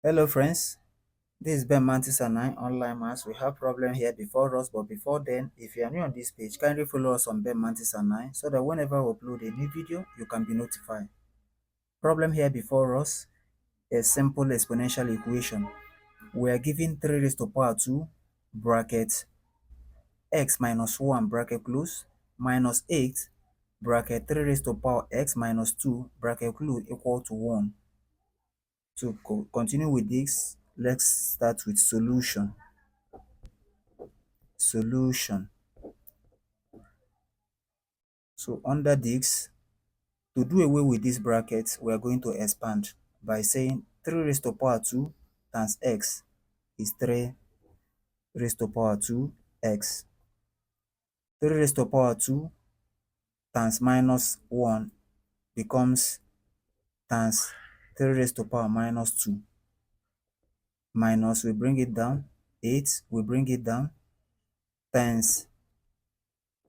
Hello friends, this is Ben Mantis and I online maths. We have problem here before us, but before then, if you are new on this page, kindly follow us on Ben Mantis and I so that whenever we upload a new video, you can be notified. Problem here before us is simple exponential equation. We are given 3 raised to power 2 bracket x minus 1 bracket close minus 8 bracket 3 raised to power x minus 2 bracket close equal to 1. To continue with this, let's start with solution. So under this, to do away with this bracket, we are going to expand by saying 3 raised to power 2 times x is 3 raised to power 2 x. 3 raised to power 2 times minus 1 becomes times 3 raised to power minus 2. Minus, we bring it down, 8, we bring it down, times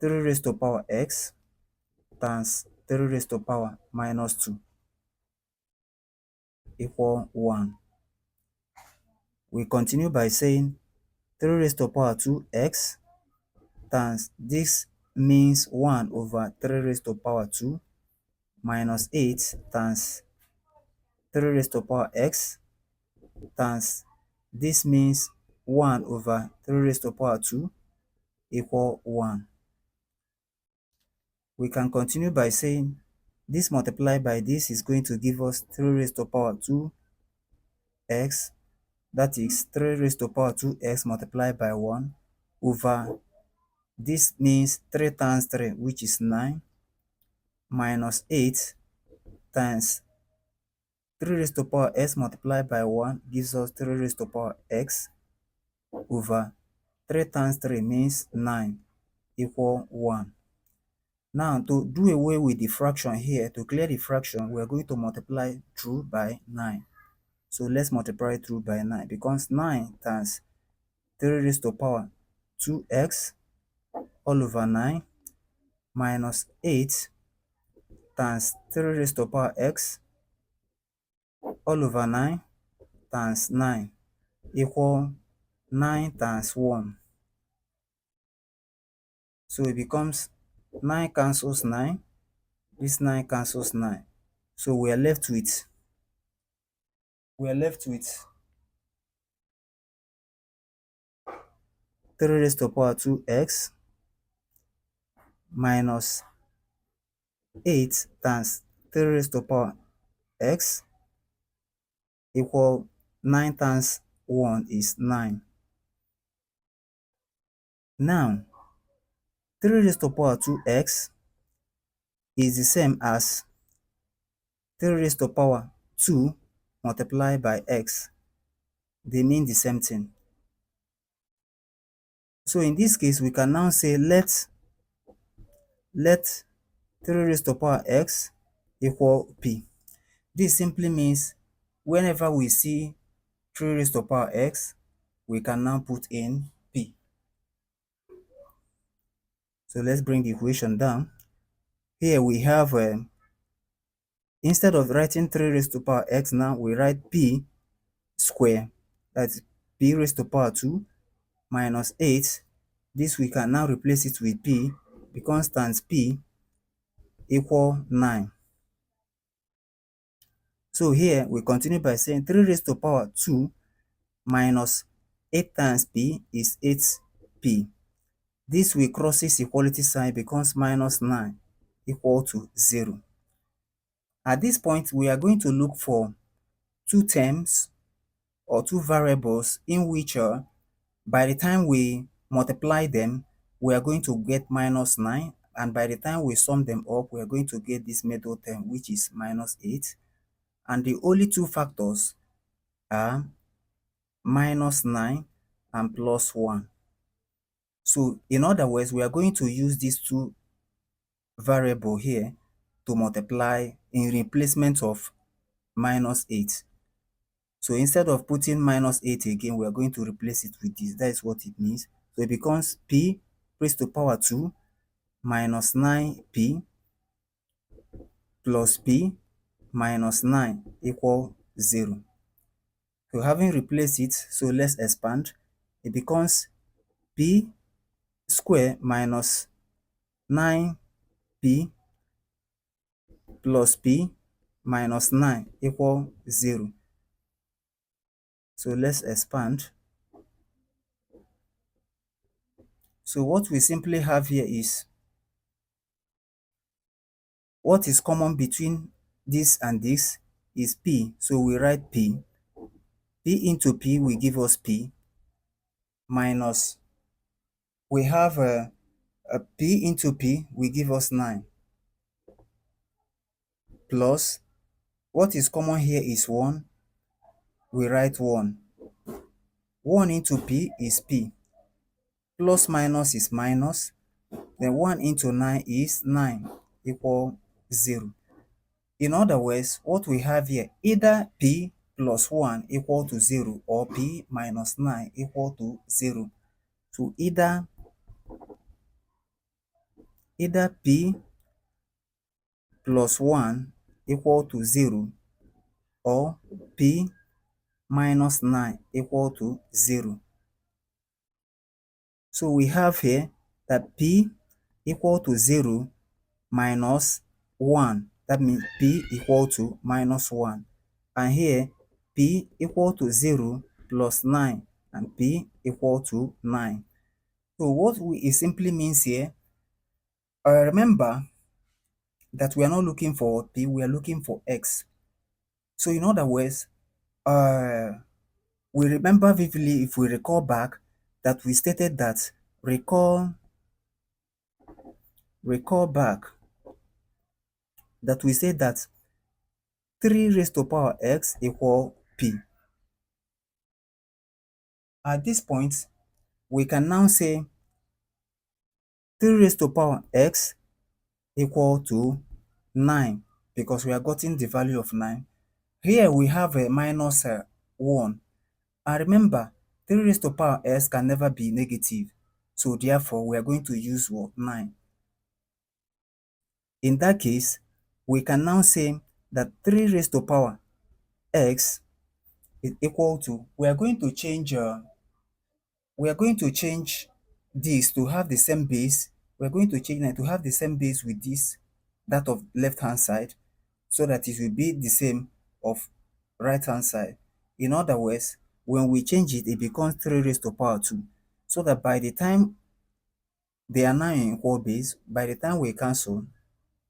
3 raised to power x times 3 raised to power minus 2 equal 1. We continue by saying 3 raised to power 2x times this means 1 over 3 raised to power 2 minus 8 times 3 raised to power x times this means 1 over 3 raised to power 2 equal 1. We can continue by saying this multiplied by this is going to give us 3 raised to power 2x, that is 3 raised to power 2x multiplied by 1 over this means 3 times 3, which is 9, minus 8 times 3 raised to power x multiplied by 1 gives us 3 raised to power x over 3 times 3 means 9 equal 1. Now, to do away with the fraction here, to clear the fraction, we are going to multiply through by 9. So let's multiply through by 9, because 9 times 3 raised to power 2x all over 9 minus 8 times 3 raised to power x all over 9 times 9 equal 9 times 1. So it becomes 9 cancels 9, this 9 cancels 9. So we are left with 3 raised to power 2x minus 8 times 3 raised to power x equal 9 times 1 is 9. Now, 3 raised to power 2x is the same as 3 raised to power 2 multiplied by x. They mean the same thing. So in this case, we can now say let 3 raised to power x equal p. This simply means whenever we see 3 raised to power x, we can now put in p. So let's bring the equation down. Here we have, instead of writing 3 raised to power x now, we write p square. That's p raised to power 2 minus 8. This we can now replace it with p, because times p equal 9. So here we continue by saying 3 raised to power 2 minus 8 times p is 8p. This will cross its equality sign, becomes minus 9 equal to 0. At this point, we are going to look for two terms or two variables in which by the time we multiply them, we are going to get minus 9, and by the time we sum them up, we are going to get this middle term, which is minus 8. And the only two factors are minus 9 and plus 1. So in other words, we are going to use these two variables here to multiply in replacement of minus 8. So instead of putting minus 8 again, we are going to replace it with this. That is what it means. So it becomes p raised to power 2 minus 9p plus p minus 9 equal 0. So having replaced it, so let's expand. It becomes p square minus 9p plus p minus 9 equal 0. So let's expand. So what we simply have here is what is common between this and this is p. So we write p. P into p will give us p minus we have a p into p will give us 9 plus what is common here is 1. We write 1. 1 into p is p. Plus minus is minus. Then 1 into 9 is 9 equal 0. In other words, what we have here, either p plus 1 equal to 0 or p minus 9 equal to 0. So either p plus 1 equal to 0 or p minus 9 equal to 0. So we have here that p equal to 0 minus 1. That means p equal to minus 1. And here p equal to 0 plus 9 and p equal to 9. So what it simply means here, remember that we are not looking for p, we are looking for x. So in other words, we remember vividly, if we recall back, that we stated that recall back that we said that 3 raised to power x equal p. At this point, we can now say 3 raised to power x equal to 9 because we are getting the value of 9. Here we have a minus 1. And remember, 3 raised to power x can never be negative. So therefore, we are going to use what? 9. In that case, we can now say that 3 raised to power x is equal to, we are going to change this to have the same base. We are going to change that to have the same base with this, that of left hand side, so that it will be the same of right hand side. In other words, when we change it, it becomes 3 raised to power 2. So that by the time they are now in equal base, by the time we cancel,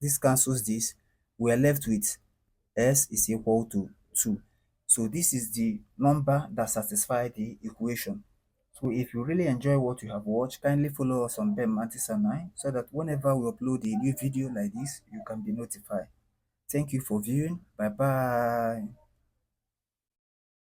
this cancels this, we are left with s is equal to 2. So this is the number that satisfies the equation. So if you really enjoy what you have watched, kindly follow us on Ben Mantis and I, so that whenever we upload a new video like this, you can be notified. Thank you for viewing. Bye bye.